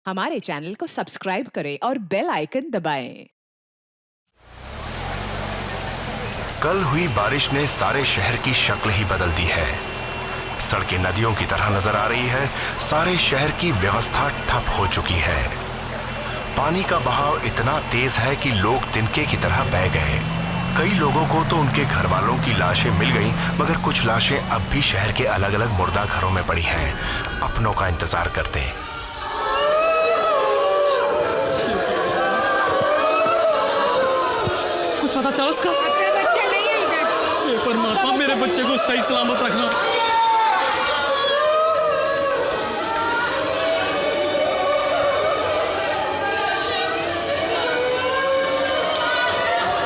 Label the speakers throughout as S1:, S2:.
S1: हमारे चैनल को सब्सक्राइब करें और बेल आइकन दबाएं।
S2: कल हुई बारिश ने सारे शहर की शक्ल ही बदल दी है। सड़कें नदियों की तरह नजर आ रही है। सारे शहर की व्यवस्था ठप हो चुकी है। पानी का बहाव इतना तेज है कि लोग तिनके की तरह बह गए। कई लोगों को तो उनके घर वालों की लाशें मिल गईं, मगर कुछ लाशें अब भी शहर के अलग अलग मुर्दा घरों में पड़ी हैं, अपनों का इंतजार करते।
S3: कुछ पता चला उसका?
S4: अपना बच्चा नहीं है इधर।
S3: हे परमात्मा, मेरे बच्चे को सही सलामत रखना।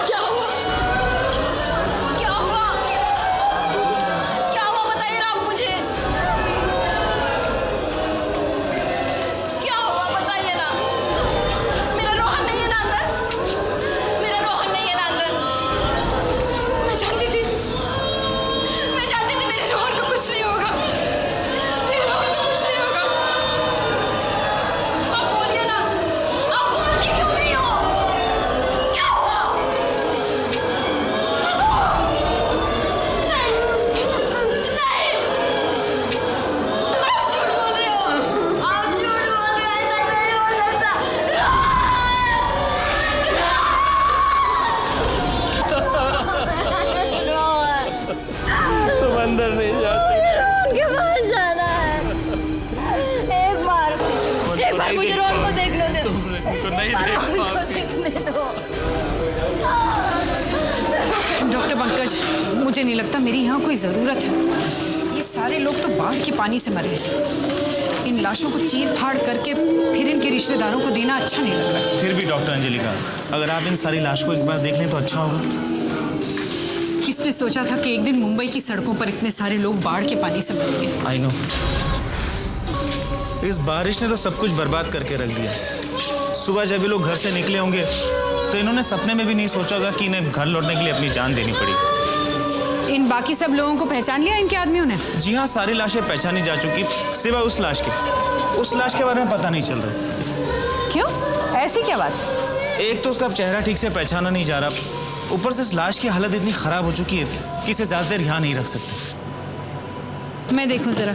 S4: क्या हुआ? क्या हुआ? क्या हुआ बताइए ना आप मुझे। क्या हुआ बताइए ना। मेरा रोहन नहीं है ना अंदर। मेरा रोहन नहीं है ना अंदर। मैं जानती थी मेरे रोहन को कुछ नहीं होगा। मेरे रोहन को कुछ नहीं होगा। आप बोलिए ना। आप बोलती क्यों नहीं हो? क्या हुआ? नहीं, नहीं। आप झूठ बोल रहे हो। आप झूठ बोल रहे हो। ऐसा नहीं हो सकता।
S3: तुम अंदर नहीं जा सकते।
S4: के पास जाना है। एक बार मुझे रोहन को देखने दो।
S3: तुमको नहीं देख
S4: रोहन को
S3: पाओगे।
S4: देखने दो।
S5: डॉक्टर पंकज, मुझे नहीं लगता मेरी यहाँ कोई ज़रूरत है। ये सारे लोग तो बाढ़ के पानी से मरे हैं। इन लाशों को चीर फाड़ करके फिर इनके रिश्तेदारों को देना अच्छा नहीं लग रहा।
S6: फिर भी डॉक्टर अंजलिका, अगर आप इन सारी लाश को एक बार देख लें तो अच्छा होगा।
S5: किसने सोचा था कि एक दिन मुंबई की सड़कों पर इतने सारे लोग बाढ़ के पानी से मरेंगे।
S6: आई नो, इस बारिश ने तो सब कुछ बर्बाद करके रख दिया। सुबह जब ये लोग घर से निकले होंगे तो इन्होंने सपने में भी नहीं सोचा होगा कि इन्हें घर लौटने के लिए अपनी जान देनी पड़ी।
S5: इन बाकी सब लोगों को पहचान लिया इनके आदमियों ने?
S6: जी हाँ, सारी लाशें पहचानी जा चुकी, सिवाय उस लाश के। उस लाश के बारे में पता नहीं चल रहा।
S5: क्यों? ऐसी क्या बात?
S6: एक तो उसका चेहरा ठीक से पहचाना नहीं जा रहा, ऊपर से इस लाश की हालत इतनी खराब हो चुकी है कि इसे ज्यादा देर यहाँ नहीं रख सकते।
S5: मैं देखूं जरा।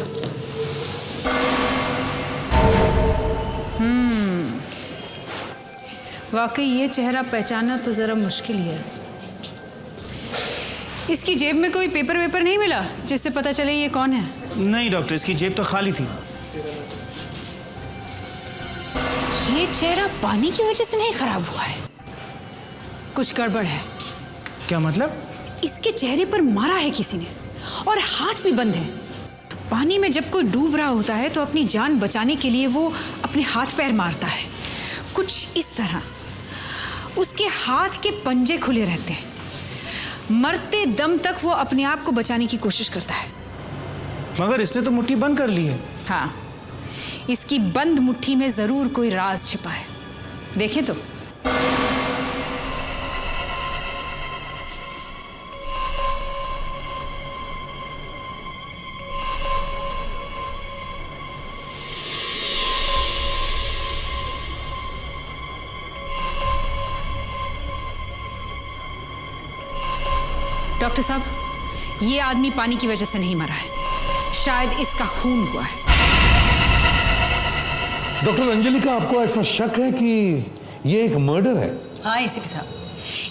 S5: वाकई ये चेहरा पहचानना तो जरा मुश्किल ही है। इसकी जेब में कोई पेपर वेपर नहीं मिला जिससे पता चले ये कौन है?
S6: नहीं डॉक्टर, इसकी जेब तो खाली थी।
S5: ये चेहरा पानी की वजह से नहीं खराब हुआ है। कुछ गड़बड़ है।
S6: क्या मतलब?
S5: इसके चेहरे पर मारा है किसी ने और हाथ भी बंद है। पानी में जब कोई डूब रहा होता है तो अपनी जान बचाने के लिए वो अपने हाथ पैर मारता है, कुछ इस तरह। उसके हाथ के पंजे खुले रहते हैं। मरते दम तक वो अपने आप को बचाने की कोशिश करता है।
S6: मगर इसने तो मुट्ठी बंद कर ली है।
S5: हाँ, इसकी बंद मुट्ठी में जरूर कोई राज छिपा है। देखें तो। डॉक्टर साहब, ये आदमी पानी की वजह से नहीं मरा है। शायद इसका खून हुआ है।
S7: डॉक्टर अंजलिका, आपको ऐसा शक है कि ये एक मर्डर है?
S5: हाँ एसीपी साहब,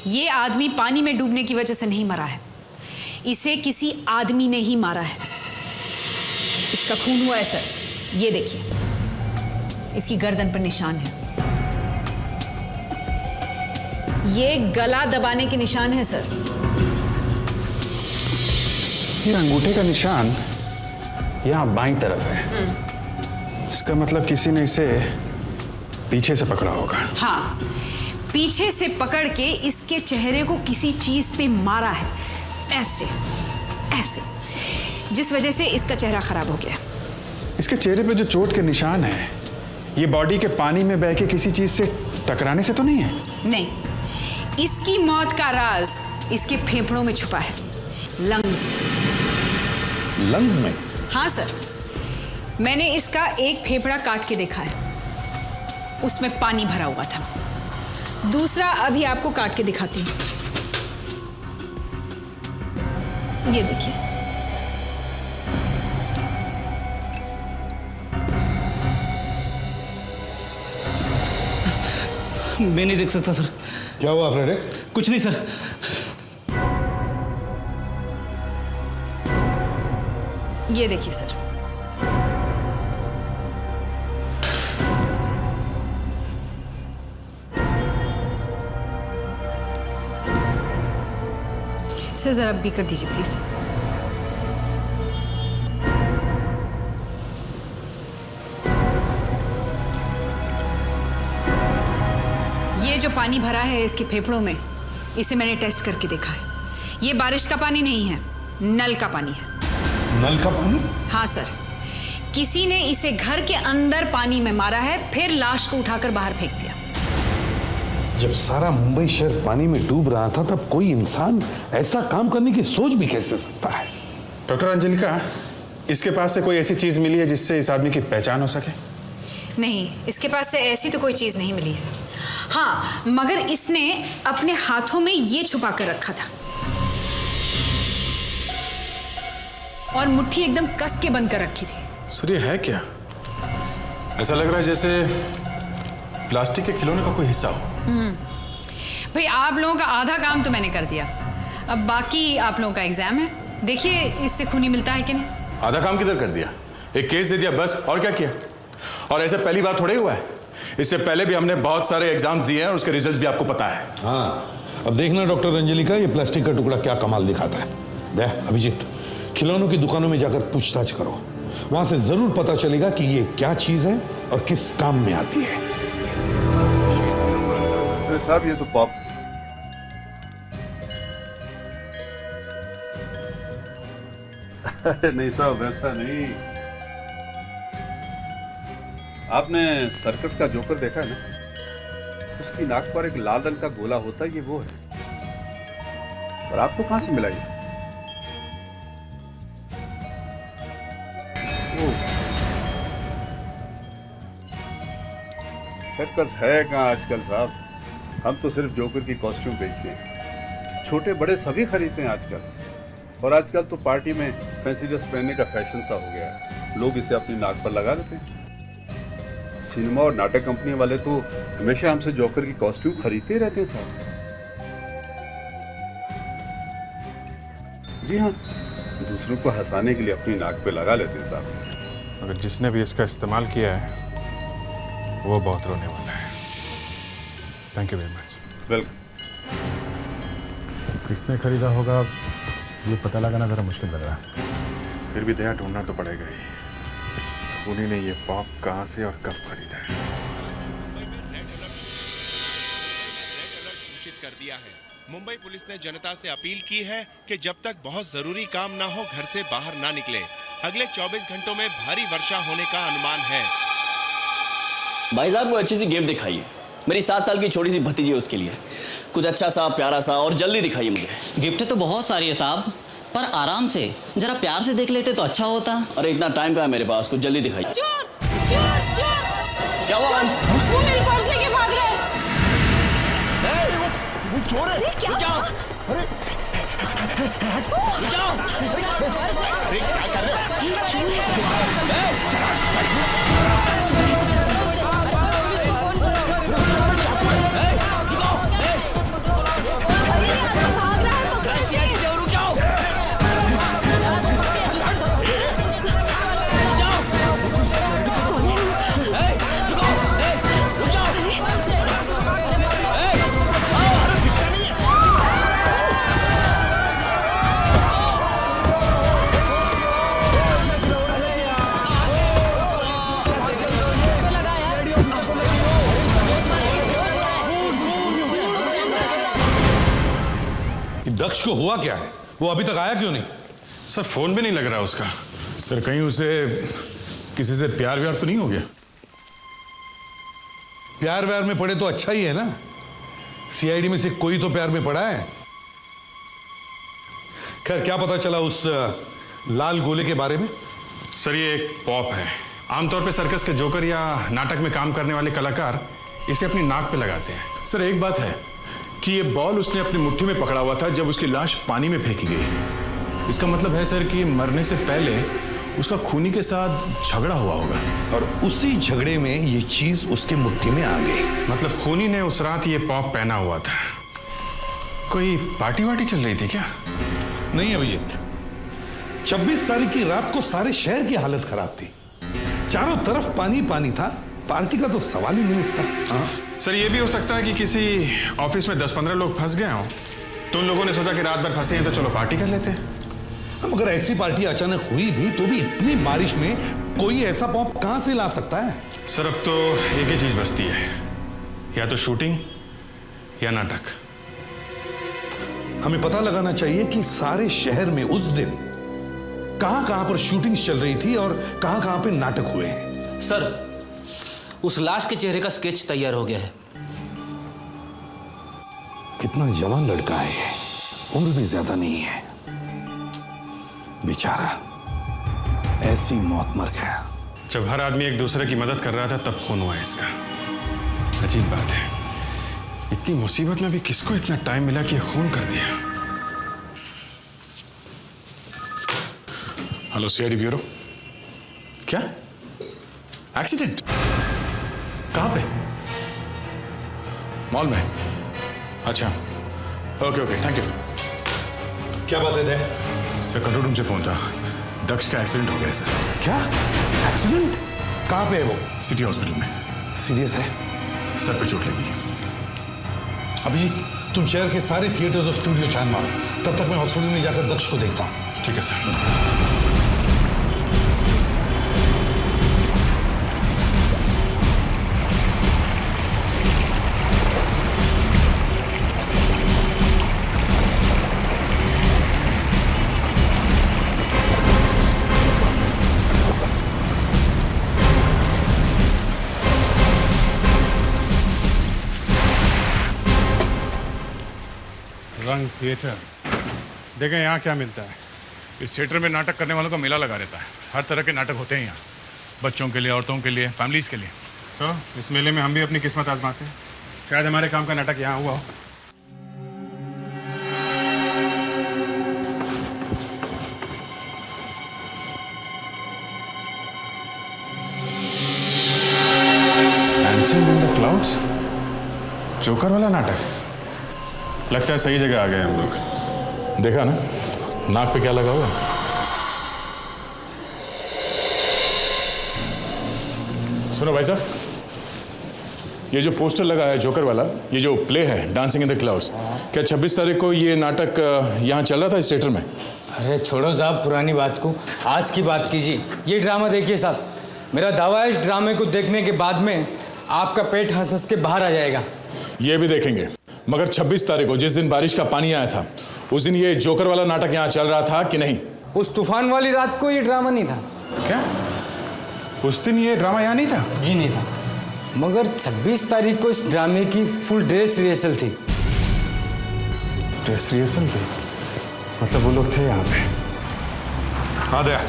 S5: ये आदमी पानी में डूबने की वजह से नहीं मरा है। इसे किसी आदमी ने ही मारा है। इसका खून हुआ है सर। ये देखिए, इसकी गर्दन पर निशान है। ये गला दबाने के निशान है सर।
S7: ये अंगूठे का निशान यहाँ बाईं तरफ है। इसका मतलब किसी ने इसे पीछे से पकड़ा होगा।
S5: हाँ, पीछे से पकड़ के इसके चेहरे को किसी चीज पे मारा है। ऐसे ऐसे, जिस वजह से इसका चेहरा खराब हो गया।
S7: इसके चेहरे पे जो चोट के निशान है, ये बॉडी के पानी में बह के किसी चीज से टकराने से तो नहीं है?
S5: नहीं, इसकी मौत का राज इसके फेफड़ों में छुपा है, लंग्स में।
S7: लंग्स में?
S5: हाँ सर, मैंने इसका एक फेफड़ा काट के देखा है। उसमें पानी भरा हुआ था। दूसरा अभी आपको काट के दिखाती हूँ। ये देखिए,
S3: मैं नहीं देख सकता सर।
S7: क्या हुआ फ्रेडेक्स?
S3: कुछ नहीं सर।
S5: ये देखिए सर, इसे जरा बी कर दीजिए प्लीज। ये जो पानी भरा है इसके फेफड़ों में, इसे मैंने टेस्ट करके देखा है। ये बारिश का पानी नहीं है, नल का पानी है।
S7: नल का पानी?
S5: हाँ सर, किसी ने इसे घर के अंदर पानी में मारा है, फिर लाश को उठाकर बाहर फेंक दिया।
S7: जब सारा मुंबई शहर पानी में डूब रहा था तब कोई इंसान ऐसा काम करने की सोच भी कैसे सकता है?
S8: डॉक्टर अंजलिका, इसके पास से कोई ऐसी चीज मिली है जिससे इस आदमी की पहचान हो सके?
S5: नहीं, इसके पास से ऐसी तो कोई चीज नहीं मिली है। हाँ, मगर इसने अपने हाथों में ये छुपा कर रखा था और मुट्ठी एकदम कस के बंद कर रखी थी।
S8: सर ये है क्या? ऐसा लग रहा है जैसे प्लास्टिक के खिलौने का कोई हिस्सा हो।
S5: भाई, आप लोगों का आधा काम तो मैंने कर दिया, अब बाकी आप लोगों का एग्जाम है। देखिए इससे खूनी मिलता है कि नहीं।
S8: आधा काम किधर कर दिया? एक केस दे दिया बस, और क्या किया? और ऐसे पहली बार थोड़े हुआ है, इससे पहले भी हमने बहुत सारे एग्जाम्स दिए हैं और उसके रिजल्ट्स भी आपको पता है।
S7: हाँ, अब देखना डॉक्टर अंजलिका, ये प्लास्टिक का टुकड़ा क्या कमाल दिखाता है। दे अभिजीत, खिलौनों की दुकानों में जाकर पूछताछ करो, वहां से जरूर पता चलेगा कि ये क्या चीज है और किस काम में आती है।
S9: साहब ये तो पॉप। नहीं साहब, वैसा नहीं। आपने सर्कस का जोकर देखा है ना? उसकी नाक पर एक लाल रंग का गोला होता है, ये वो है। और आपको कहां से मिला ये? सर्कस है कहां आजकल साहब? हम तो सिर्फ जोकर की कॉस्ट्यूम बेचते हैं, छोटे बड़े सभी खरीदते हैं आजकल। और आजकल तो पार्टी में फैंसी ड्रेस पहनने का फैशन सा हो गया है, लोग इसे अपनी नाक पर लगा देते हैं। सिनेमा और नाटक कंपनी वाले तो हमेशा हमसे जोकर की कॉस्ट्यूम खरीदते ही रहते हैं साहब। जी हाँ, दूसरों को हंसाने के लिए अपनी नाक पे लगा लेते हैं साहब।
S8: अगर जिसने भी इसका इस्तेमाल किया है वो बहुत रोने वाला है। Thank you very much.
S9: Welcome.
S8: किसने खरीदा होगा ये पता लगाना जरा मुश्किल लग रहा है। फिर भी दया ढूंढना तो पड़ेगा ही, उन्हीं ने ये पॉप कहाँ से और कब खरीदा है।
S2: घोषित कर दिया है। मुंबई पुलिस ने जनता से अपील की है कि जब तक बहुत जरूरी काम ना हो घर से बाहर ना निकले। अगले 24 घंटों में भारी वर्षा होने का अनुमान है।
S10: भाई साहब को अच्छी सी गिफ्ट दिखाइए, मेरी 7 साल की छोटी सी भतीजी है, उसके लिए कुछ अच्छा सा प्यारा सा, और जल्दी दिखाइए मुझे।
S11: गिफ्ट तो बहुत सारी है साहब, पर आराम से जरा प्यार से देख लेते तो अच्छा होता।
S10: अरे इतना टाइम कहाँ है मेरे पास, कुछ जल्दी दिखाइए।
S4: चोर चोर चोर!
S10: क्या हुआ?
S4: वो मेरी पर्स लेके भाग रहा है।
S2: वो चोर है।
S4: अरे क्या?
S2: अरे क्या कर रहे
S7: दक्ष को हुआ क्या है? वो अभी तक आया क्यों नहीं?
S8: सर फोन भी नहीं लग रहा उसका। सर कहीं उसे किसी से प्यार व्यार तो नहीं हो गया?
S7: प्यार व्यार में पड़े तो अच्छा ही है ना, सीआईडी में से कोई तो प्यार में पड़ा है। खैर क्या पता चला उस लाल गोले के बारे में?
S8: सर ये एक पॉप है, आमतौर पे सर्कस के जोकर या नाटक में काम करने वाले कलाकार इसे अपनी नाक पे लगाते हैं।
S12: सर एक बात है कि ये बॉल उसने अपनी मुट्ठी में पकड़ा हुआ था जब उसकी लाश पानी में फेंकी गई। इसका मतलब है सर कि मरने से पहले उसका खूनी के साथ झगड़ा हुआ होगा
S7: और उसी झगड़े में ये चीज उसके मुट्ठी में आ गई।
S8: मतलब खूनी ने उस रात ये पॉप पहना हुआ था। कोई पार्टी वार्टी चल रही थी क्या?
S7: नहीं अभिजीत, 26 तारीख की रात को सारे शहर की हालत खराब थी, चारों तरफ पानी पानी था, पार्टी का तो सवाल ही नहीं उठता। हाँ?
S8: सर ये भी हो सकता है कि किसी ऑफिस में 10-15 लोग फंस गए हों, तो उन लोगों ने सोचा कि रात भर फंसे हैं तो चलो पार्टी कर लेते हैं।
S7: अगर ऐसी पार्टी अचानक हुई भी तो भी इतनी बारिश में कोई ऐसा पॉप कहां से ला सकता है?
S8: सर अब तो एक ही चीज बचती है, या तो शूटिंग या नाटक।
S7: हमें पता लगाना चाहिए कि सारे शहर में उस दिन कहां कहां पर शूटिंग्स चल रही थी और कहां कहां पे नाटक हुए हैं।
S6: सर उस लाश के चेहरे का स्केच तैयार हो गया है।
S7: कितना जवान लड़का है ये, उम्र भी ज्यादा नहीं है, बेचारा ऐसी मौत मर गया।
S8: जब हर आदमी एक दूसरे की मदद कर रहा था तब खून हुआ इसका। अजीब बात है, इतनी मुसीबत में भी किसको इतना टाइम मिला कि खून कर दिया।
S12: Hello CID bureau. क्या एक्सीडेंट? कहां पे? मॉल में? अच्छा ओके ओके थैंक यू।
S7: क्या बात है?
S12: सर कंट्रोल रूम से फोन था, दक्ष का एक्सीडेंट हो गया है सर।
S7: क्या एक्सीडेंट? कहां पे है वो?
S12: सिटी हॉस्पिटल में।
S7: सीरियस है?
S12: सर पे चोट लगी है।
S7: अभिजीत तुम शहर के सारे थिएटर्स और स्टूडियो छान मारो, तब तक मैं हॉस्पिटल में जाकर दक्ष को देखता हूं।
S8: ठीक है सर।
S13: रंग थिएटर, देखें यहाँ क्या मिलता है।
S8: इस थिएटर में नाटक करने वालों का मेला लगा रहता है। हर तरह के नाटक होते हैं यहाँ, बच्चों के लिए, औरतों के लिए, फैमिलीज के लिए।
S13: तो इस मेले में हम भी अपनी किस्मत आजमाते हैं, शायद हमारे काम का नाटक यहाँ हुआ हो।
S8: Dancing in the clouds, joker वाला नाटक। लगता है सही जगह आ गए हम लोग।
S12: देखा ना नाक पे क्या लगा हुआ? सुनो भाई साहब, ये जो पोस्टर लगा है जोकर वाला, ये जो प्ले है डांसिंग इन द क्लाउड्स, क्या 26 तारीख को ये नाटक यहाँ चल रहा था इस थिएटर में?
S14: अरे छोड़ो साहब पुरानी बात को, आज की बात कीजिए। ये ड्रामा देखिए साहब, मेरा दावा है इस ड्रामे को देखने के बाद में आपका पेट हंस हंस के बाहर आ जाएगा।
S12: ये भी देखेंगे, मगर 26 तारीख को जिस दिन बारिश का पानी आया था उस दिन ये जोकर वाला नाटक यहाँ चल रहा था कि नहीं?
S14: उस तूफान वाली रात को ये ड्रामा नहीं था।
S8: क्या उस दिन ये ड्रामा यहाँ नहीं था?
S14: जी नहीं था, मगर 26 तारीख को इस ड्रामे की फुल ड्रेस रिहर्सल थी।
S8: ड्रेस रिहर्सल थी? मतलब वो लोग थे यहाँ पे?
S7: हाँ दया,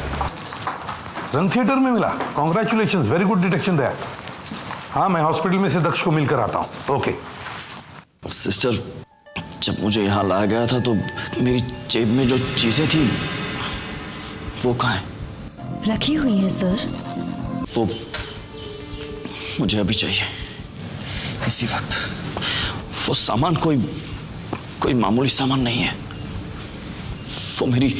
S7: रंग थिएटर में मिला। कॉन्ग्रेचुलेशंस, वेरी गुड डिटेक्शन दया। हाँ मैं हॉस्पिटल में से दक्ष को मिलकर आता हूँ। ओके।
S10: सिस्टर, जब मुझे यहाँ लाया गया था तो मेरी जेब में जो चीजें थी वो कहाँ है?
S15: रखी हुई है सर।
S10: वो मुझे अभी चाहिए, इसी वक्त। वो सामान कोई मामूली सामान नहीं है, वो मेरी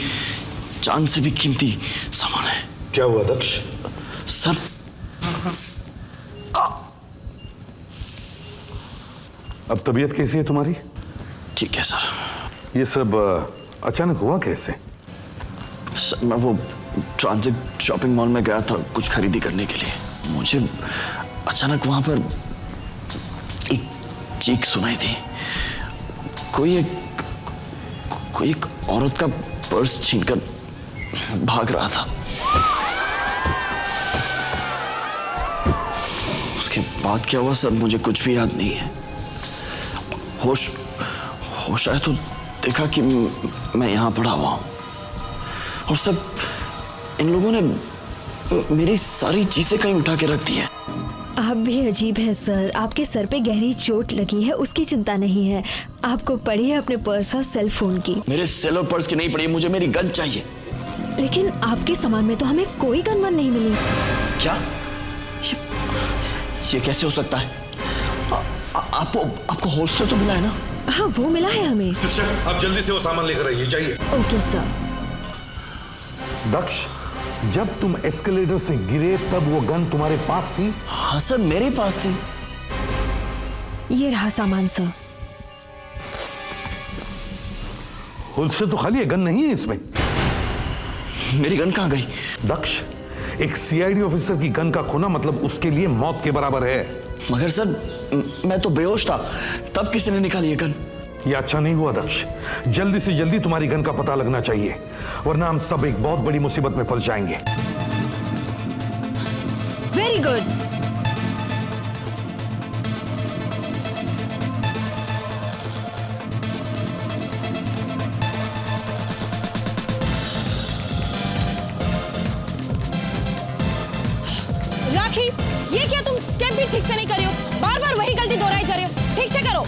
S10: जान से भी कीमती सामान है।
S7: क्या हुआ दक्ष?
S10: सर
S7: अब तबीयत कैसी है तुम्हारी?
S10: ठीक है सर।
S7: ये सब अचानक हुआ कैसे?
S10: सर मैं वो ट्रांजिट शॉपिंग मॉल में गया था कुछ खरीदी करने के लिए। मुझे अचानक वहां पर एक चीख सुनाई थी। कोई एक औरत का पर्स छीनकर भाग रहा था। उसके बाद क्या हुआ सर मुझे कुछ भी याद नहीं है। होश आया तो देखा कि मैं यहां पड़ा हुआ हूं और सब इन लोगों ने मेरी सारी चीजें कहीं उठा के रख दी है।
S15: आप भी अजीब हैं सर। आपके सर पे गहरी चोट लगी है, उसकी चिंता नहीं है। आपको पड़ी है अपने पर्स और सेल फोन की।
S10: मेरे सेल और पर्स की नहीं पड़ी, मुझे मेरी गन चाहिए।
S15: लेकिन आपके सामान में तो हमें कोई गन वन नहीं मिली।
S10: क्या? ये कैसे हो सकता है? आपको होल्स्टर तो मिला है ना?
S15: हाँ, वो मिला है हमें।
S7: सिस्टर, आप जल्दी से वो सामान लेकर आइए, जाइए।
S15: Okay sir.
S7: दक्ष, जब तुम एस्केलेटर से गिरे तब वो गन तुम्हारे पास थी?
S10: हाँ सर, मेरे पास थी।
S15: ये रहा सामान सर।
S7: होल्स्टर तो खाली है, गन नहीं है इसमें।
S10: मेरी गन कहाँ गई?
S7: दक्ष, एक सीआईडी ऑफिसर की गन का खोना मतलब उसके लिए मौत के बराबर है।
S10: मगर सर, मैं तो बेहोश था, तब किसी ने निकाली ये गन?
S7: ये अच्छा नहीं हुआ दक्ष। जल्दी से जल्दी तुम्हारी गन का पता लगना चाहिए, वरना हम सब एक बहुत बड़ी मुसीबत में फंस जाएंगे।
S15: Very good.
S4: राखी, ये क्या तुम स्टेप भी ठीक से नहीं कर रही हो? बार बार वही गलती दोहराई जा रही हो। ठीक से करो।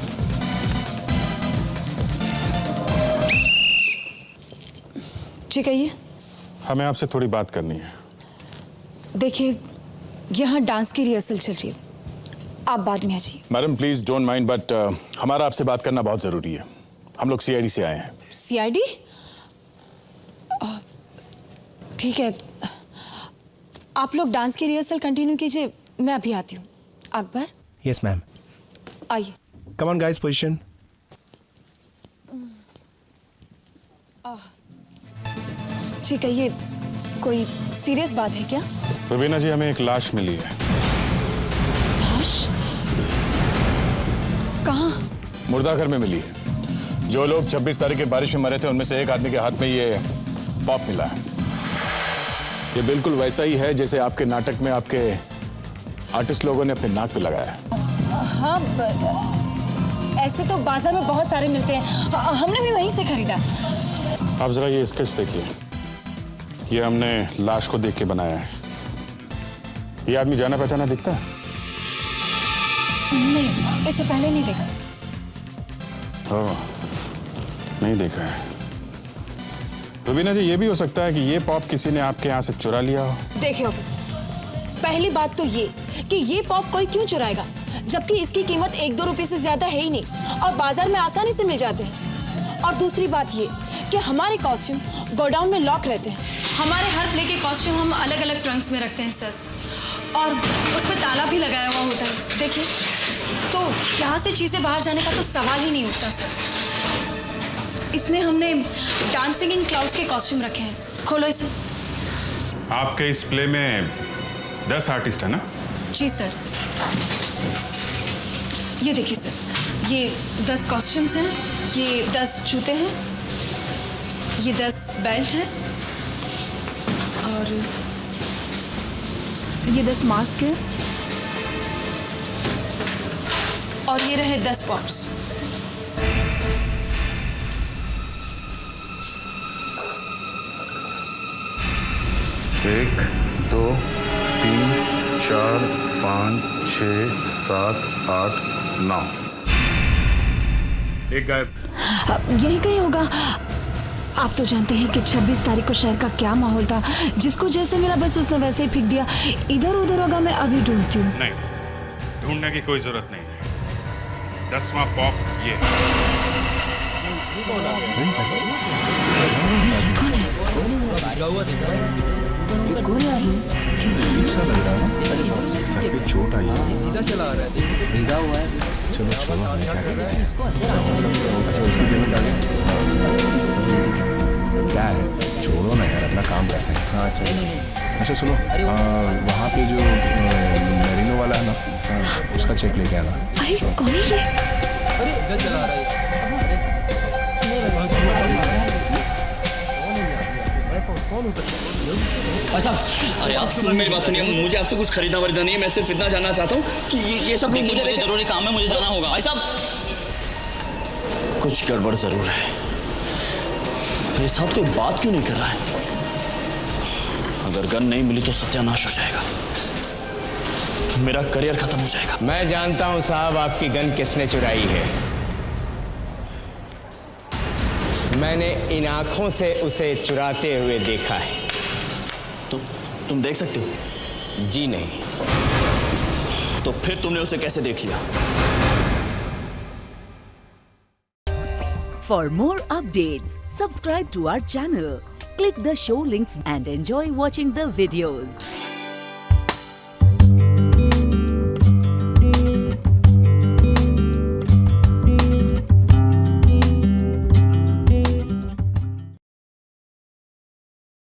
S4: जी कहिए।
S13: हमें आपसे थोड़ी बात करनी है।
S5: देखिए, यहाँ डांस की रिहर्सल चल रही है, आप बाद में आ जाइए।
S12: Madam please don't mind, but हमारा आपसे बात करना बहुत जरूरी है। हम लोग सीआईडी से आए हैं।
S5: सीआईडी? ठीक है, आप लोग डांस की रिहर्सल कंटिन्यू कीजिए, मैं अभी आती हूँ। अकबर?
S16: Yes ma'am.
S5: आइए।
S16: Come on guys, position.
S5: जी कहिए, कोई सीरियस बात है क्या?
S13: रुबीना जी, हमें एक लाश मिली है।
S5: लाश? कहाँ?
S12: मुर्दाघर में मिली है। जो लोग 26 तारीख की बारिश में मरे थे, उनमें से एक आदमी के हाथ में ये पॉप मिला है। ये बिल्कुल वैसा ही है जैसे आपके नाटक में आपके आर्टिस्ट लोगों ने अपने नाक पे लगाया है।
S5: हाँ, ऐसे तो बाजार में बहुत सारे मिलते हैं, हमने भी वहीं से खरीदा।
S13: आप जरा ये स्केच देखिए, ये हमने लाश को देख के बनाया है। ये आदमी जाना पहचाना दिखता है?
S5: नहीं, इससे पहले नहीं देखा।
S13: ओह, नहीं देखा है। रुबीना जी, ये भी हो सकता है कि ये पॉप किसी ने आपके यहाँ से चुरा लिया हो।
S5: देखिए ऑफिसर, पहली बात तो ये कि ये पॉप कोई क्यों चुराएगा, जबकि इसकी कीमत 1-2 रुपए से ज्यादा है ही नहीं और बाजार में आसानी से मिल जाते हैं। और दूसरी बात ये कि हमारे कॉस्ट्यूम गोडाउन में लॉक रहते हैं। हमारे हर प्ले के कॉस्ट्यूम हम अलग अलग ट्रंक्स में रखते हैं सर, और उस पर ताला भी लगाया हुआ होता है। देखिए, तो यहाँ से चीज़ें बाहर जाने का तो सवाल ही नहीं उठता सर। इसमें हमने डांसिंग इन क्लाउड्स के कॉस्ट्यूम रखे हैं। खोलो इसे।
S13: आपके इस प्ले में 10 आर्टिस्ट है ना?
S5: जी सर। ये देखिए सर, ये 10 कॉस्ट्यूम्स हैं, ये 10 जूते हैं, ये 10 बेल्ट हैं, और ये 10 मास्क हैं, और ये रहे 10 पॉप्स।
S13: एक, 2, 3, 4, 5, 6, 7, 8, 9। एक गायब।
S15: यही कहीं होगा। आप तो जानते हैं कि 26 तारीख को शहर का क्या माहौल था। जिसको जैसे मिला बस उसने वैसे ही फेंक दिया। इधर उधर होगा, मैं अभी ढूंढती हूँ।
S13: नहीं, ढूंढने की कोई जरूरत नहीं है। 10वां पॉप ये
S8: सर पे चोट आई है, सीधा चला आ रहा है, भीगा हुआ है। चलो छोड़ो, हमें क्या करना है। अच्छा, उसकी पेमेंट आ गई। क्या है, छोड़ो ना यार, अपना काम करते हैं। हाँ चलो। अच्छा सुनो, वहाँ पे जो मेरिनो वाला है ना, उसका चेक लेके आना।
S15: अरे कौन है ये?
S8: अरे इधर चला आ रहा है।
S10: ऐसा? अरे आप मेरी बात सुनिए, मुझे आपसे कुछ खरीदना वरीदना नहीं है। मैं सिर्फ इतना जानना चाहता हूँ कि ये सब
S11: मुझे जरूरी काम है, मुझे जाना होगा।
S10: भाई साहब, कुछ गड़बड़ जरूर है। मेरे साथ कोई बात क्यों नहीं कर रहा है? अगर गन नहीं मिली तो सत्यानाश हो जाएगा, मेरा करियर खत्म हो जाएगा।
S14: मैं जानता हूं साहब आपकी गन किसने चुराई है। मैंने इन आंखों से उसे चुराते हुए देखा है।
S10: तुम देख सकते हो?
S14: जी नहीं।
S10: तो फिर तुमने उसे कैसे देख लिया?
S1: For more updates, subscribe to our channel, click the show links and enjoy watching the videos.